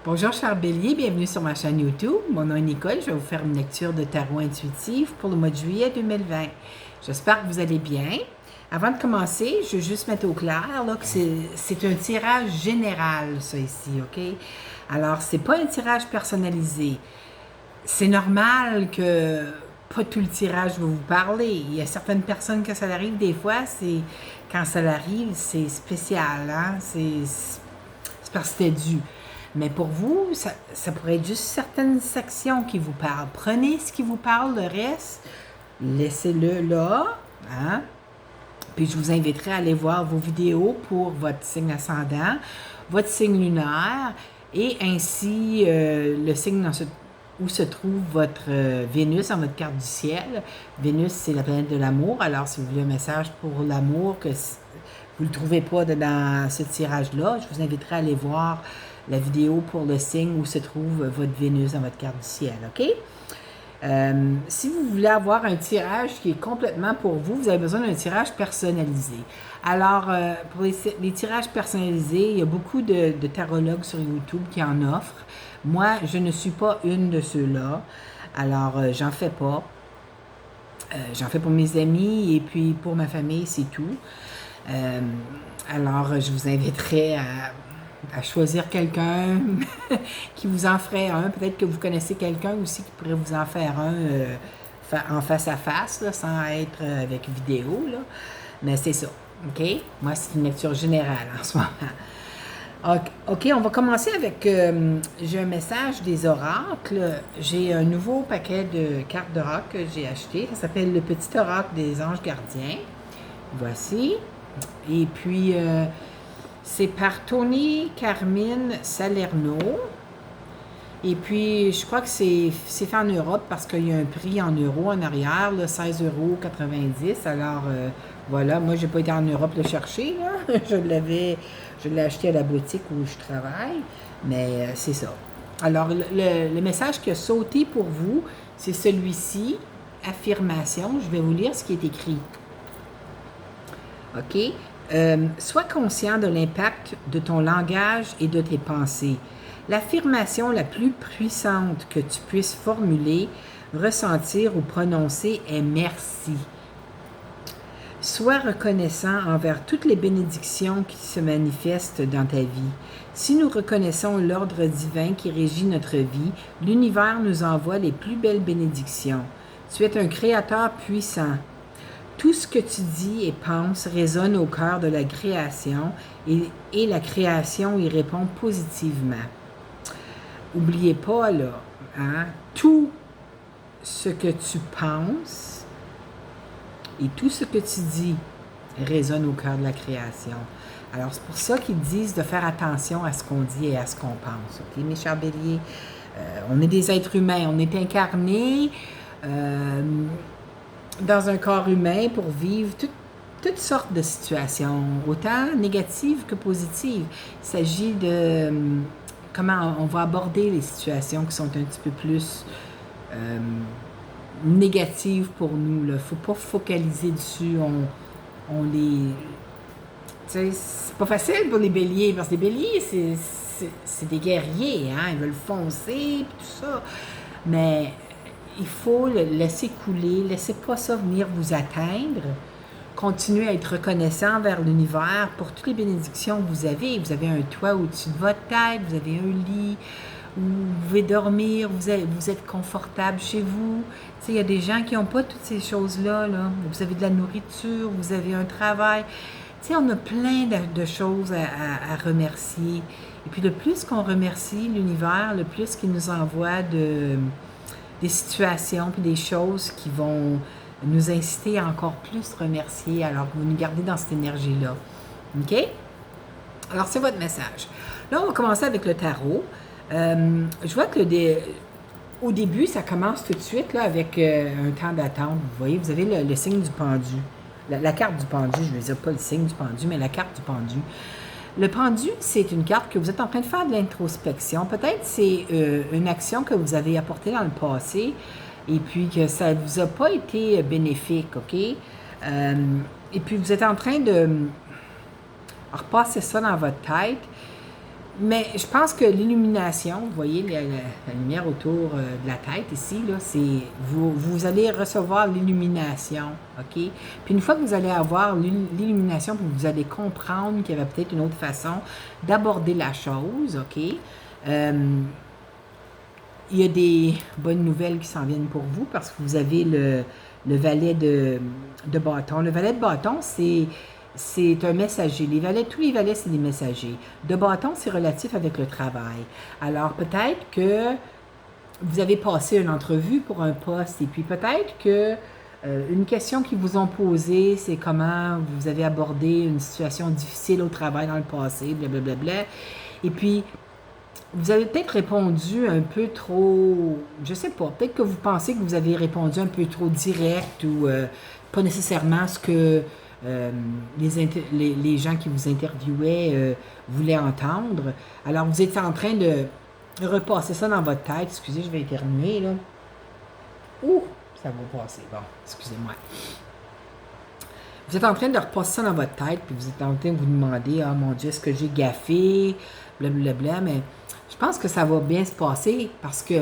Bonjour cher Bélier, bienvenue sur ma chaîne YouTube. Mon nom est Nicole, je vais vous faire une lecture de tarot intuitive pour le mois de juillet 2020. J'espère que vous allez bien. Avant de commencer, je veux juste mettre au clair là, que c'est un tirage général, ça ici, OK? Alors, c'est pas un tirage personnalisé. C'est normal que pas tout le tirage va vous parler. Il y a certaines personnes que ça arrive des fois, quand ça arrive, c'est spécial, hein? C'est parce que c'était dû. Mais pour vous, ça pourrait être juste certaines sections qui vous parlent. Prenez ce qui vous parle, le reste, laissez-le là. Hein? Puis je vous inviterai à aller voir vos vidéos pour votre signe ascendant, votre signe lunaire et ainsi le signe où se trouve votre Vénus dans votre carte du ciel. Vénus, c'est la planète de l'amour. Alors, si vous voulez un message pour l'amour, que vous ne le trouvez pas dans ce tirage-là, je vous inviterai à aller voir la vidéo pour le signe où se trouve votre Vénus dans votre carte du ciel, OK? Si vous voulez avoir un tirage qui est complètement pour vous, vous avez besoin d'un tirage personnalisé. Alors, pour les tirages personnalisés, il y a beaucoup de tarologues sur YouTube qui en offrent. Moi, je ne suis pas une de ceux-là. Alors, j'en fais pas. J'en fais pour mes amis et puis pour ma famille, c'est tout. Alors, je vous inviterai à choisir quelqu'un qui vous en ferait un. Peut-être que vous connaissez quelqu'un aussi qui pourrait vous en faire un en face à face, là, sans être avec vidéo. Là. Mais c'est ça. OK? Moi, c'est une lecture générale en ce moment. OK, on va commencer avec... j'ai un message des oracles. J'ai un nouveau paquet de cartes d'oracle que j'ai acheté. Ça s'appelle le petit oracle des anges gardiens. Voici. Et puis... c'est par Tony Carmine Salerno. Et puis, je crois que c'est fait en Europe parce qu'il y a un prix en euros en arrière, 16,90 €. Alors, voilà, moi, j'ai pas été en Europe le chercher. Là. Je l'ai acheté à la boutique où je travaille. Mais c'est ça. Alors, le message qui a sauté pour vous, c'est celui-ci. Affirmation. Je vais vous lire ce qui est écrit. OK? Sois conscient de l'impact de ton langage et de tes pensées. L'affirmation la plus puissante que tu puisses formuler, ressentir ou prononcer est merci. Sois reconnaissant envers toutes les bénédictions qui se manifestent dans ta vie. Si nous reconnaissons l'ordre divin qui régit notre vie, l'univers nous envoie les plus belles bénédictions. Tu es un créateur puissant. Tout ce que tu dis et penses résonne au cœur de la création et la création y répond positivement. N'oubliez pas, là, hein, tout ce que tu penses et tout ce que tu dis résonne au cœur de la création. Alors, c'est pour ça qu'ils disent de faire attention à ce qu'on dit et à ce qu'on pense. OK, mes chers béliers? On est des êtres humains, on est incarnés dans un corps humain pour vivre toutes sortes de situations, autant négatives que positives. Il s'agit de comment on va aborder les situations qui sont un petit peu plus négatives pour nous. Il ne faut pas focaliser dessus. On les... Tu sais, c'est pas facile pour les béliers, parce que les béliers, c'est des guerriers, hein? Ils veulent foncer, et tout ça. Mais... il faut le laisser couler, laissez pas ça venir vous atteindre. Continuez à être reconnaissant envers l'univers pour toutes les bénédictions que vous avez. Vous avez un toit au-dessus de votre tête, vous avez un lit où vous pouvez dormir, vous êtes confortable chez vous. Tu sais, il y a des gens qui n'ont pas toutes ces choses-là. Là. Vous avez de la nourriture, vous avez un travail. Tu sais, on a plein de choses à remercier. Et puis, le plus qu'on remercie l'univers, le plus qu'il nous envoie des situations puis des choses qui vont nous inciter à encore plus remercier. Alors, vous nous gardez dans cette énergie-là. OK? Alors, c'est votre message. Là, on va commencer avec le tarot. Je vois que au début, ça commence tout de suite là, avec un temps d'attente. Vous voyez, vous avez le signe du pendu. La carte du pendu, je ne veux dire pas le signe du pendu, mais la carte du pendu. Le pendu, c'est une carte que vous êtes en train de faire de l'introspection. Peut-être c'est une action que vous avez apportée dans le passé et puis que ça ne vous a pas été bénéfique, OK? Et puis vous êtes en train de repasser ça dans votre tête Mais je pense que l'illumination, vous voyez la lumière autour de la tête ici, là, c'est vous allez recevoir l'illumination, OK? Puis une fois que vous allez avoir l'illumination, puis vous allez comprendre qu'il y avait peut-être une autre façon d'aborder la chose, OK? Il y a des bonnes nouvelles qui s'en viennent pour vous parce que vous avez le valet de bâton. Le valet de bâton, c'est un messager. Tous les valets, c'est des messagers. De bâton, c'est relatif avec le travail. Alors, peut-être que vous avez passé une entrevue pour un poste et puis peut-être que une question qu'ils vous ont posée, c'est comment vous avez abordé une situation difficile au travail dans le passé, blablabla. Et puis, vous avez peut-être répondu un peu trop, je sais pas, peut-être que vous pensez que vous avez répondu un peu trop direct ou pas nécessairement ce que les gens qui vous interviewaient voulaient entendre. Alors, vous êtes en train de repasser ça dans votre tête. Excusez, je vais éternuer, là. Ouh, ça va passer. Bon, excusez-moi. Vous êtes en train de repasser ça dans votre tête, puis vous êtes en train de vous demander, ah mon Dieu, est-ce que j'ai gaffé, blablabla, mais je pense que ça va bien se passer parce que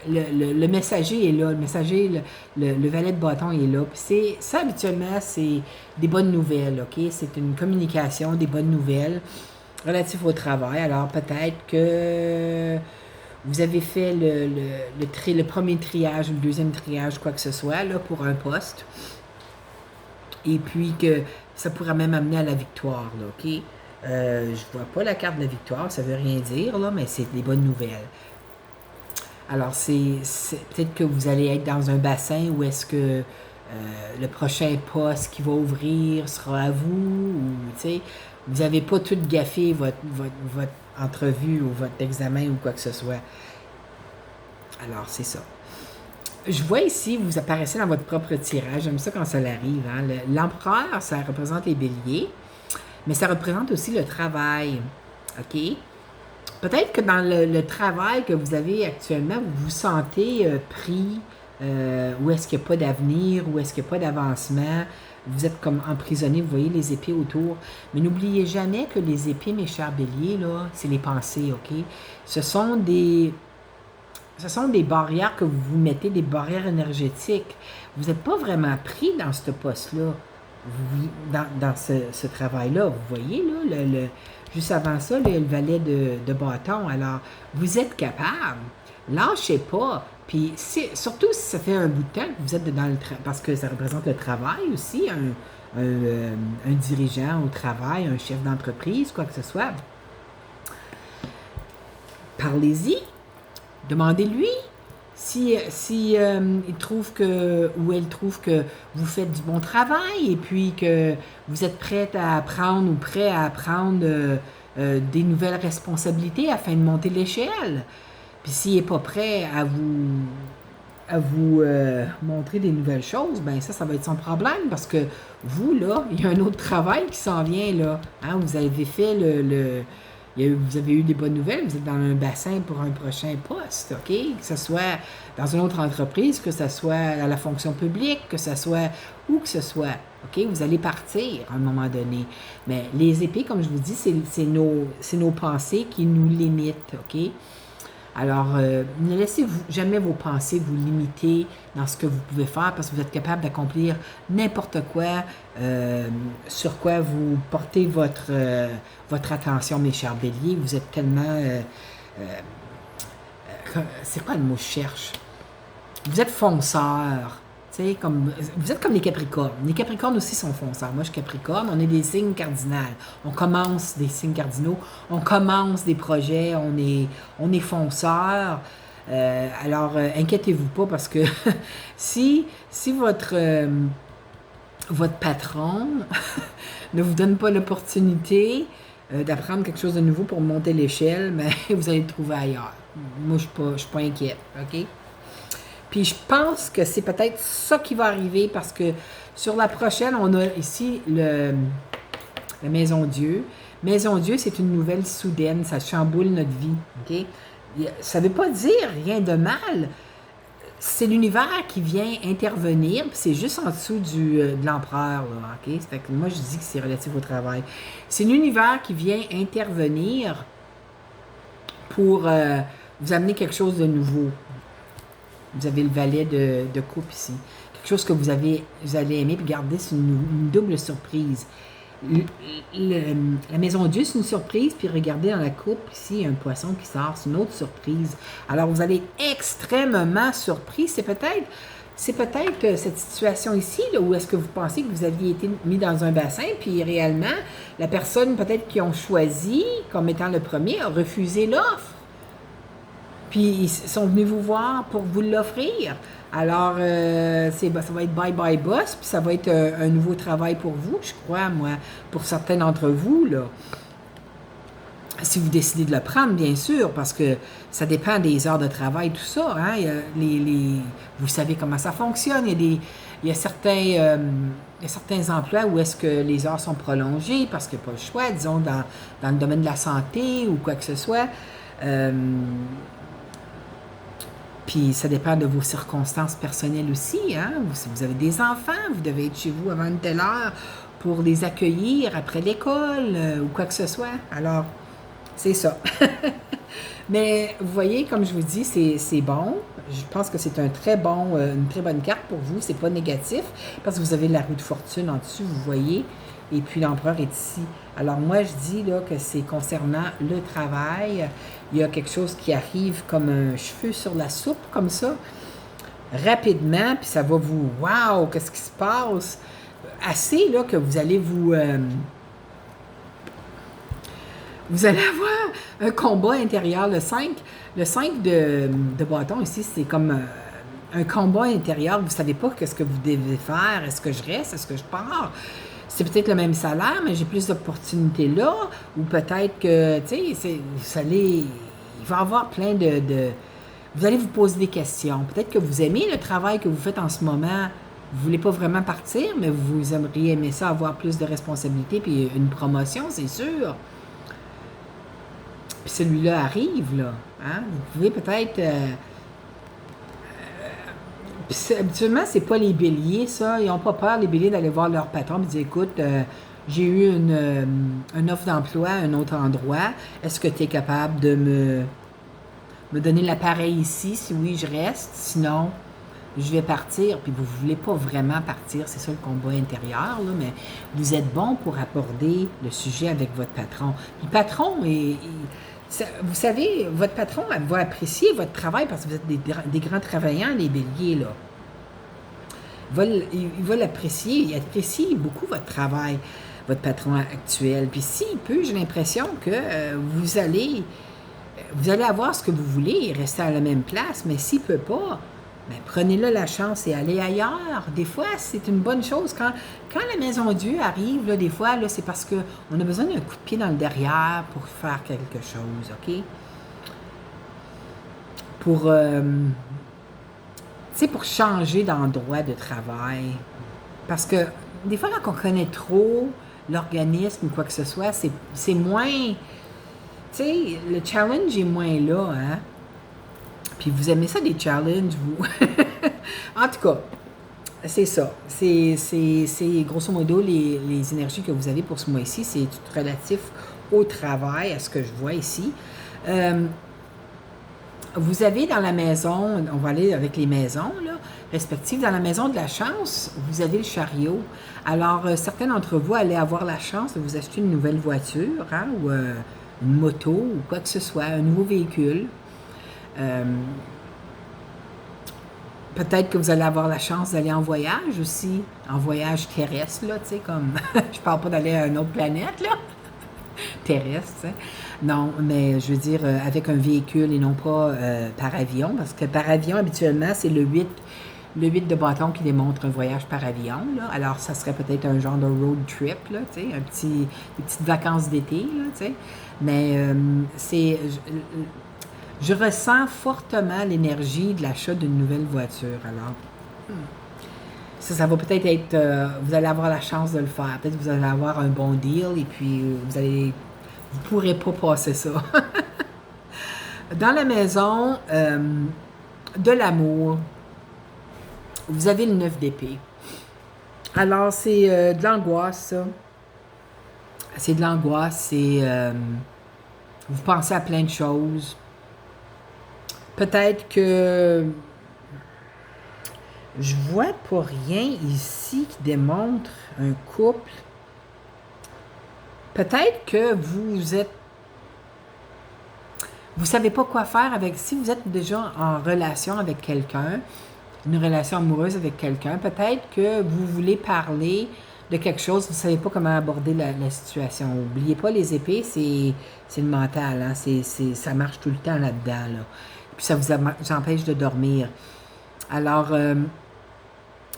le messager est là, le messager, le valet de bâton est là. Puis ça, habituellement, c'est des bonnes nouvelles, OK? C'est une communication, des bonnes nouvelles relatives au travail. Alors, peut-être que vous avez fait le premier triage ou le deuxième triage, quoi que ce soit, là, pour un poste. Et puis que ça pourrait même amener à la victoire, là, OK? Je vois pas la carte de la victoire, ça veut rien dire, là, mais c'est des bonnes nouvelles. Alors, peut-être que vous allez être dans un bassin où est-ce que le prochain poste qui va ouvrir sera à vous, ou, tu sais, vous n'avez pas tout gaffé votre entrevue ou votre examen ou quoi que ce soit. Alors, c'est ça. Je vois ici, vous apparaissez dans votre propre tirage. J'aime ça quand ça l'arrive. Hein? L'empereur, ça représente les béliers, mais ça représente aussi le travail. OK? Peut-être que dans le travail que vous avez actuellement, vous vous sentez pris, où est-ce qu'il n'y a pas d'avenir, où est-ce qu'il n'y a pas d'avancement. Vous êtes comme emprisonné, vous voyez les épées autour. Mais n'oubliez jamais que les épées, mes chers béliers, là, c'est les pensées, OK? Ce sont des barrières que vous vous mettez, des barrières énergétiques. Vous n'êtes pas vraiment pris dans ce poste-là, dans ce travail-là. Vous voyez, là, juste avant ça, le valet de bâton. Alors, vous êtes capable. Lâchez pas. Puis, surtout si ça fait un bout de temps que vous êtes dans le travail, parce que ça représente le travail aussi, un dirigeant au travail, un chef d'entreprise, quoi que ce soit. Parlez-y. Demandez-lui si il trouve que, ou elle trouve que vous faites du bon travail et puis que vous êtes prête à apprendre ou prêt à apprendre des nouvelles responsabilités afin de monter l'échelle. Puis s'il n'est pas prêt à vous montrer des nouvelles choses, ben ça va être son problème parce que vous, là, il y a un autre travail qui s'en vient, là. Hein, vous avez fait vous avez eu des bonnes nouvelles, vous êtes dans un bassin pour un prochain poste, OK? Que ce soit dans une autre entreprise, que ce soit à la fonction publique, que ce soit où que ce soit, OK? Vous allez partir à un moment donné. Mais les épées, comme je vous dis, c'est nos pensées qui nous limitent, OK? Alors, ne laissez jamais vos pensées vous limiter dans ce que vous pouvez faire parce que vous êtes capable d'accomplir n'importe quoi sur quoi vous portez votre attention, mes chers béliers. Vous êtes tellement... c'est quoi le mot que je cherche? Vous êtes fonceurs. Vous êtes comme les Capricornes. Les Capricornes aussi sont fonceurs. Moi, je suis Capricorne. On est des signes cardinaux. On commence des signes cardinaux. On commence des projets. On est fonceurs. Alors, inquiétez-vous pas parce que si votre patron ne vous donne pas l'opportunité d'apprendre quelque chose de nouveau pour monter l'échelle, mais vous allez le trouver ailleurs. Moi, je suis pas inquiète. OK? Puis je pense que c'est peut-être ça qui va arriver parce que sur la prochaine, on a ici la Maison Dieu. Maison Dieu, c'est une nouvelle soudaine, ça chamboule notre vie. OK? Ça ne veut pas dire rien de mal. C'est l'univers qui vient intervenir, puis c'est juste en dessous de l'empereur. Là, OK? Fait que moi, je dis que c'est relatif au travail. C'est l'univers qui vient intervenir pour vous amener quelque chose de nouveau. Vous avez le valet de coupe ici. Quelque chose que vous allez aimer, puis garder, c'est une double surprise. La maison Dieu, c'est une surprise, puis regardez dans la coupe, ici, il y a un poisson qui sort, c'est une autre surprise. Alors, vous allez être extrêmement surpris. C'est peut-être cette situation ici, là, où est-ce que vous pensez que vous aviez été mis dans un bassin, puis réellement, la personne peut-être qui ont choisi comme étant le premier a refusé l'offre. Puis ils sont venus vous voir pour vous l'offrir. Alors, ça va être bye-bye boss, puis ça va être un nouveau travail pour vous, je crois, moi, pour certains d'entre vous, là. Si vous décidez de le prendre, bien sûr, parce que ça dépend des heures de travail, tout ça. Hein? Vous savez comment ça fonctionne. Il y a certains emplois où est-ce que les heures sont prolongées parce qu'il n'y a pas le choix, disons, dans le domaine de la santé ou quoi que ce soit. Puis ça dépend de vos circonstances personnelles aussi. Hein? Si vous avez des enfants, vous devez être chez vous avant une telle heure pour les accueillir après l'école ou quoi que ce soit. Alors, c'est ça. Mais vous voyez, comme je vous dis, c'est bon. Je pense que c'est une très bonne carte pour vous. C'est pas négatif parce que vous avez la roue de fortune en dessous, vous voyez. Et puis l'empereur est ici. Alors moi, je dis là que c'est concernant le travail. Il y a quelque chose qui arrive comme un cheveu sur la soupe, comme ça, rapidement, puis ça va vous... Wow! Qu'est-ce qui se passe? Assez là que vous allez vous allez avoir un combat intérieur. Le 5 de bâton ici, c'est comme un combat intérieur. Vous ne savez pas qu'est-ce que vous devez faire. Est-ce que je reste? Est-ce que je pars? C'est peut-être le même salaire, mais j'ai plus d'opportunités là. Ou peut-être que, tu sais, il va y avoir plein de... Vous allez vous poser des questions. Peut-être que vous aimez le travail que vous faites en ce moment. Vous ne voulez pas vraiment partir, mais vous aimeriez aimer ça, avoir plus de responsabilités, puis une promotion, c'est sûr. Puis celui-là arrive, là. Hein? Vous pouvez peut-être... habituellement, c'est pas les béliers, ça. Ils n'ont pas peur, les béliers, d'aller voir leur patron et dire, écoute, j'ai eu une offre d'emploi à un autre endroit. Est-ce que tu es capable de me donner l'appareil ici? Si oui, je reste. Sinon, je vais partir. Puis vous ne voulez pas vraiment partir. C'est ça le combat intérieur, là. Mais vous êtes bon pour aborder le sujet avec votre patron. Le patron vous savez, votre patron va apprécier votre travail parce que vous êtes des grands travailleurs, les béliers, là. Il va l'apprécier, il apprécie beaucoup votre travail, votre patron actuel. Puis s'il peut, j'ai l'impression que vous allez avoir ce que vous voulez et rester à la même place, mais s'il ne peut pas, bien, prenez-le la chance et allez ailleurs. Des fois, c'est une bonne chose. Quand la Maison Dieu arrive, là, des fois, là, c'est parce qu'on a besoin d'un coup de pied dans le derrière pour faire quelque chose, OK? Pour changer d'endroit de travail. Parce que des fois, quand on connaît trop l'organisme ou quoi que ce soit, c'est moins... Tu sais, le challenge est moins là, hein? Puis vous aimez ça, des challenges, vous? En tout cas, c'est ça. C'est grosso modo les énergies que vous avez pour ce mois-ci. C'est tout relatif au travail, à ce que je vois ici. Vous avez dans la maison, on va aller avec les maisons là, respectives, dans la maison de la chance, vous avez le chariot. Alors, certains d'entre vous allaient avoir la chance de vous acheter une nouvelle voiture, hein, ou une moto, ou quoi que ce soit, un nouveau véhicule. Peut-être que vous allez avoir la chance d'aller en voyage aussi, en voyage terrestre, là, tu sais, comme, je parle pas d'aller à une autre planète, là, terrestre, tu sais. Non, mais je veux dire, avec un véhicule et non pas par avion, parce que par avion, habituellement, c'est le 8 de bâton qui démontre un voyage par avion, là. Alors, ça serait peut-être un genre de road trip, là, tu sais, des petites vacances d'été, là, tu sais. Mais je ressens fortement l'énergie de l'achat d'une nouvelle voiture. Alors, ça va peut-être être... vous allez avoir la chance de le faire. Peut-être que vous allez avoir un bon deal et puis vous ne pourrez pas passer ça. Dans la maison de l'amour, vous avez le 9 d'épée. Alors, c'est de l'angoisse, ça. C'est de l'angoisse, Vous pensez à plein de choses. Peut-être que je vois pas rien ici qui démontre un couple. Peut-être que vous savez pas quoi faire avec, si vous êtes déjà en relation avec quelqu'un, une relation amoureuse avec quelqu'un, peut-être que vous voulez parler de quelque chose, vous ne savez pas comment aborder la situation. N'oubliez pas, les épées, c'est le mental, hein? Ça marche tout le temps là-dedans. Là. Puis ça vous empêche de dormir. Alors,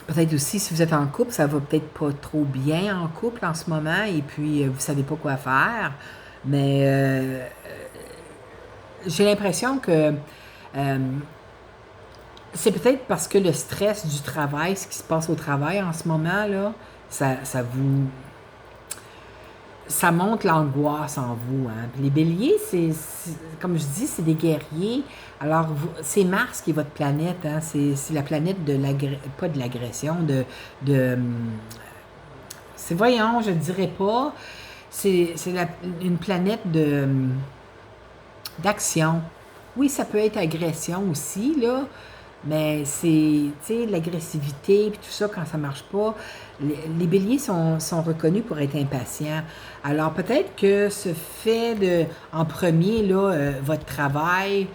peut-être aussi, si vous êtes en couple, ça va peut-être pas trop bien en couple en ce moment, et puis vous ne savez pas quoi faire. Mais j'ai l'impression que c'est peut-être parce que le stress du travail, ce qui se passe au travail en ce moment, là, ça monte l'angoisse en vous. Hein. Puis les béliers, comme je dis, c'est des guerriers. Alors, c'est Mars qui est votre planète. Hein. C'est la planète de pas de l'agression, c'est, voyons, je ne dirais pas. C'est une planète d'action. Oui, ça peut être agression aussi, là. Mais c'est, tu sais, l'agressivité et tout ça, quand ça marche pas, les béliers sont reconnus pour être impatients. Alors, peut-être que ce fait en premier, là, votre travail,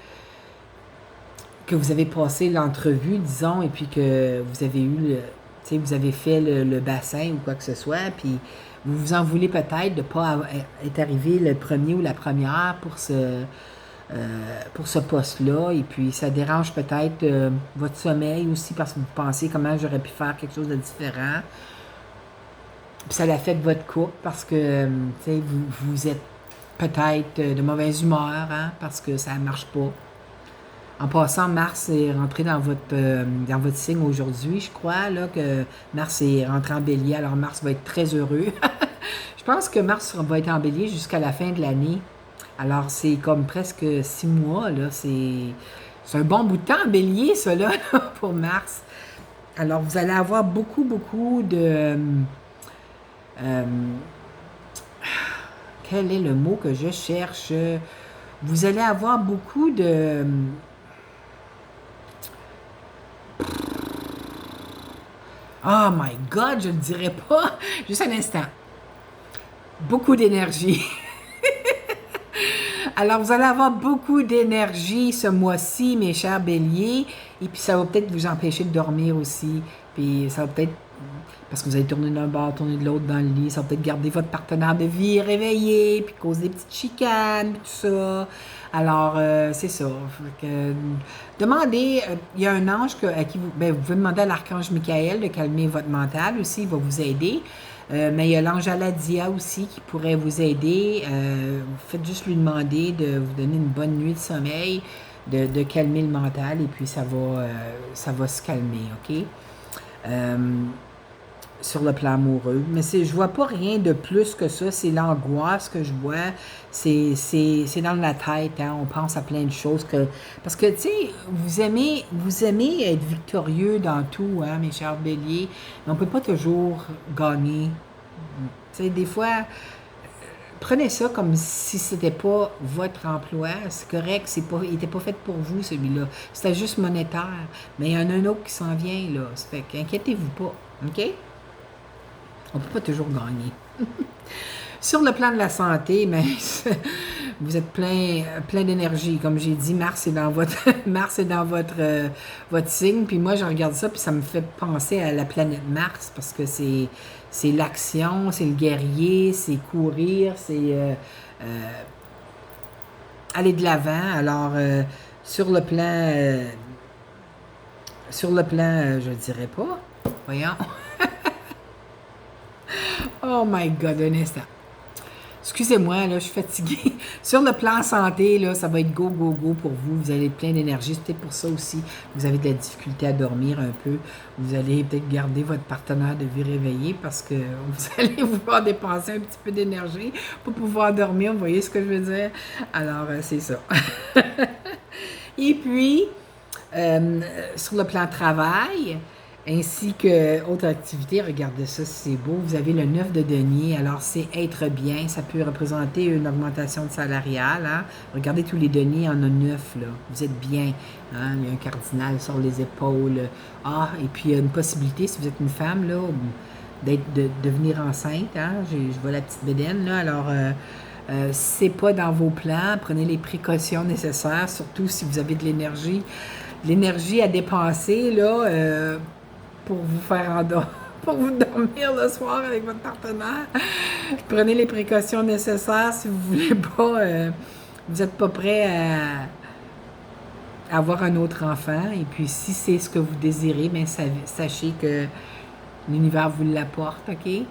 que vous avez passé l'entrevue, disons, et puis que vous avez tu sais, vous avez fait le bassin ou quoi que ce soit, puis vous vous en voulez peut-être de ne pas être arrivé le premier ou la première pour ce poste-là, et puis ça dérange peut-être votre sommeil aussi parce que vous pensez comment j'aurais pu faire quelque chose de différent. Puis ça affecte votre couple parce que vous êtes peut-être de mauvaise humeur, hein, parce que ça ne marche pas. En passant, Mars est rentré dans votre signe aujourd'hui, je crois, là, que Mars est rentré en bélier, alors Mars va être très heureux. Je pense que Mars va être en bélier jusqu'à la fin de l'année. Alors, c'est comme presque 6 mois, là. C'est un bon bout de temps en bélier, ça, là, pour Mars. Alors, vous allez avoir beaucoup, beaucoup de... quel est le mot que je cherche? Vous allez avoir beaucoup de... Oh my God, je ne dirais pas. Juste un instant. Beaucoup d'énergie. Alors, vous allez avoir beaucoup d'énergie ce mois-ci, mes chers béliers, et puis ça va peut-être vous empêcher de dormir aussi, puis ça va peut-être, parce que vous allez tourner d'un bord, tourner de l'autre dans le lit, ça va peut-être garder votre partenaire de vie réveillé, puis causer des petites chicanes, puis tout ça. Alors, c'est ça. Demandez, il y a un ange à qui vous pouvez demander à l'archange Michael de calmer votre mental aussi, il va vous aider. Mais il y a l'ange Aladia aussi qui pourrait vous aider. Faites juste lui demander de vous donner une bonne nuit de sommeil, de calmer le mental, et puis ça va se calmer, OK? Sur le plan amoureux. Mais je vois pas rien de plus que ça. C'est l'angoisse que je vois. C'est dans la tête. Hein? On pense à plein de choses. Parce que, tu sais, vous aimez être victorieux dans tout, hein, mes chers béliers. Mais on peut pas toujours gagner. Tu sais, des fois, prenez ça comme si c'était pas votre emploi. C'est correct. Il n'était pas fait pour vous, celui-là. C'était juste monétaire. Mais il y en a un autre qui s'en vient, là. Ça fait qu'inquiétez-vous pas. OK? On ne peut pas toujours gagner. Sur le plan de la santé, mais vous êtes plein d'énergie. Comme j'ai dit, Mars est dans votre signe. Puis moi, je regarde ça, puis ça me fait penser à la planète Mars, parce que c'est l'action, c'est le guerrier, c'est courir, c'est aller de l'avant. Alors, sur le plan, je dirais pas. Voyons. Oh my God, un instant. Excusez-moi, là, je suis fatiguée. Sur le plan santé, là, ça va être go, go, go pour vous. Vous allez être plein d'énergie. C'est peut-être pour ça aussi que vous avez de la difficulté à dormir un peu. Vous allez peut-être garder votre partenaire de vie réveillé parce que vous allez vouloir dépenser un petit peu d'énergie pour pouvoir dormir. Vous voyez ce que je veux dire? Alors, c'est ça. Et puis, sur le plan travail, Ainsi que autre activité, regardez ça, c'est beau. Vous avez le 9 de denier, alors c'est être bien. Ça peut représenter une augmentation de salariale. Hein? Regardez tous les deniers, en a 9, là. Vous êtes bien. Hein? Il y a un cardinal sur les épaules. Ah, et puis il y a une possibilité, si vous êtes une femme, là, de devenir enceinte. Hein? Je vois la petite bédaine, là. Alors, c'est pas dans vos plans. Prenez les précautions nécessaires, surtout si vous avez de l'énergie. L'énergie à dépenser, là, pour vous faire endormir, pour vous dormir le soir avec votre partenaire. Prenez les précautions nécessaires si vous voulez pas, vous n'êtes pas prêt à avoir un autre enfant. Et puis, si c'est ce que vous désirez, bien, sachez que l'univers vous l'apporte, OK?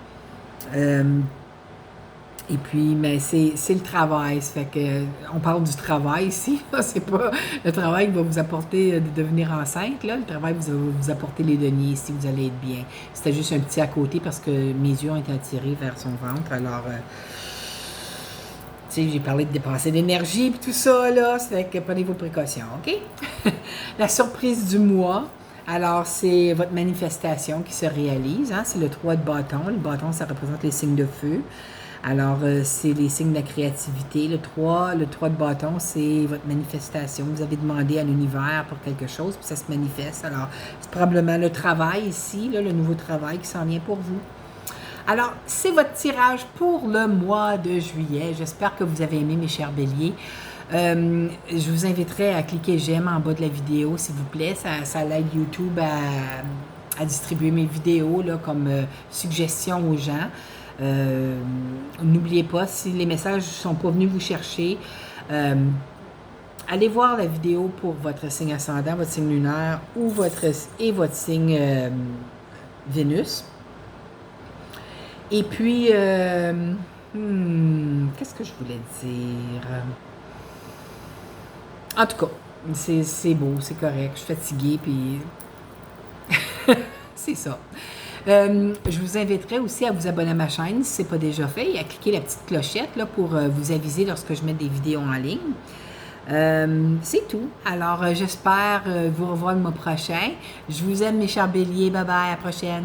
Et puis, mais c'est le travail. Ça fait que, on parle du travail ici. C'est pas le travail qui va vous apporter de devenir enceinte. Là. Le travail va vous apporter les deniers si vous allez être bien. C'était juste un petit à côté parce que mes yeux ont été attirés vers son ventre. Alors, tu sais, j'ai parlé de dépenser d'énergie et tout ça. Là. Ça fait que prenez vos précautions, OK? La surprise du mois. Alors, c'est votre manifestation qui se réalise. Hein? C'est le 3 de bâton. Le bâton, ça représente les signes de feu. Alors, c'est les signes de la créativité. Le 3 de bâton, c'est votre manifestation. Vous avez demandé à l'univers pour quelque chose, puis ça se manifeste. Alors, c'est probablement le travail ici, là, le nouveau travail qui s'en vient pour vous. Alors, c'est votre tirage pour le mois de juillet. J'espère que vous avez aimé, mes chers béliers. Je vous inviterai à cliquer j'aime en bas de la vidéo, s'il vous plaît. Ça l'aide YouTube à distribuer mes vidéos là, comme suggestion aux gens. N'oubliez pas, si les messages ne sont pas venus vous chercher, allez voir la vidéo pour votre signe ascendant, votre signe lunaire ou votre signe Vénus. Et puis, qu'est-ce que je voulais dire? En tout cas, c'est beau, c'est correct. Je suis fatiguée, puis c'est ça. Je vous inviterai aussi à vous abonner à ma chaîne si ce n'est pas déjà fait et à cliquer la petite clochette là, pour vous aviser lorsque je mets des vidéos en ligne. C'est tout. Alors, j'espère vous revoir le mois prochain. Je vous aime, mes chers béliers. Bye bye, à la prochaine.